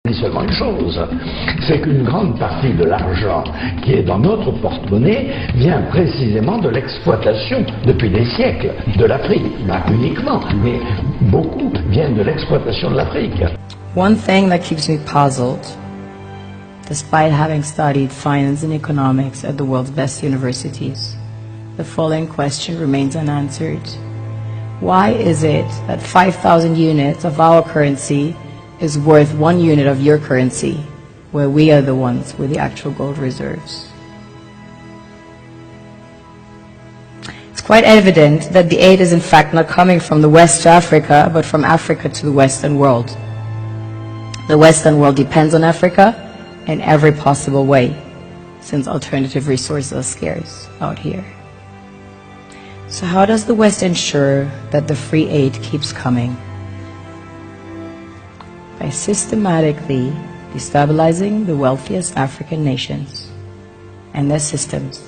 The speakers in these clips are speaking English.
dit seulement une chose, c'est qu'une grande partie de l'argent qui est dans notre porte-monnaie vient précisément de l'exploitation depuis des siècles de l'Afrique. Pas uniquement, mais beaucoup viennent de l'exploitation de l'Afrique. One thing that keeps me puzzled, despite having studied finance and economics at the world's best universities, the following question remains unanswered. Why is it that 5,000 units of our currency is worth 1 unit of your currency, where we are the ones with the actual gold reserves? It's quite evident that the aid is in fact not coming from the West to Africa, but from Africa to the Western world. The Western world depends on Africa in every possible way, since alternative resources are scarce out here. So how does the West ensure that the free aid keeps coming? By systematically destabilizing the wealthiest African nations and their systems,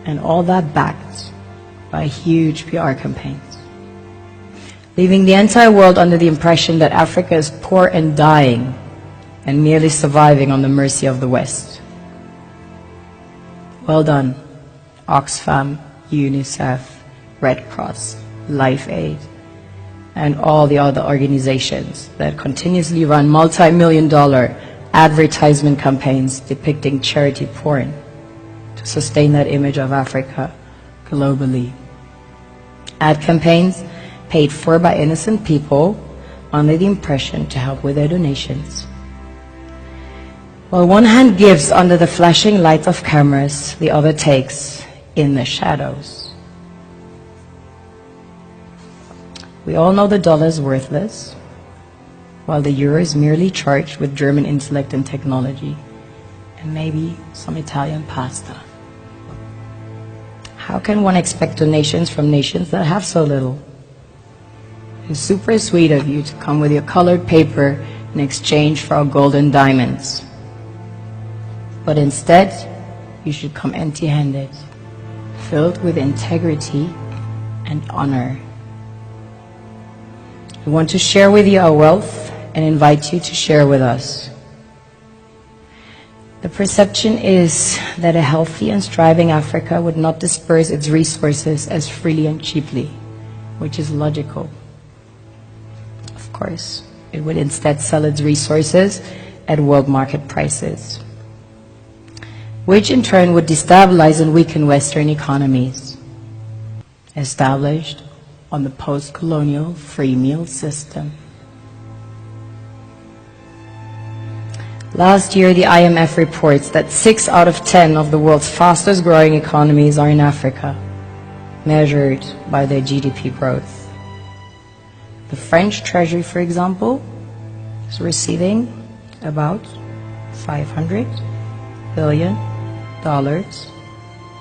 and all that backed by huge PR campaigns, leaving the entire world under the impression that Africa is poor and dying and merely surviving on the mercy of the West. Well done, Oxfam, UNICEF, Red Cross, Life Aid, and all the other organizations that continuously run multi-million-dollar advertisement campaigns depicting charity porn to sustain that image of Africa globally. Ad campaigns paid for by innocent people under the impression to help with their donations. While one hand gives under the flashing lights of cameras, the other takes in the shadows. We all know the dollar is worthless, while the euro is merely charged with German intellect and technology, and maybe some Italian pasta. How can one expect donations from nations that have so little? It's super sweet of you to come with your colored paper in exchange for our gold and diamonds. But instead, you should come empty-handed, filled with integrity and honor. We want to share with you our wealth and invite you to share with us. The perception is that a healthy and striving Africa would not disperse its resources as freely and cheaply, which is logical. Of course, it would instead sell its resources at world market prices, which in turn would destabilize and weaken Western economies, established on the post-colonial free meal system. Last year, the IMF reports that 6 out of 10 of the world's fastest growing economies are in Africa, measured by their GDP growth. The French Treasury, for example, is receiving about $500 billion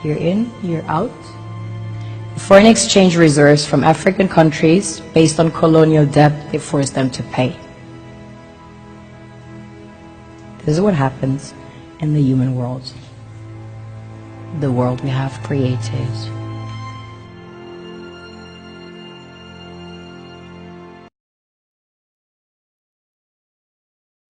year in, year out. Foreign exchange reserves from African countries based on colonial debt they forced them to pay. This is what happens in the human world, the world we have created.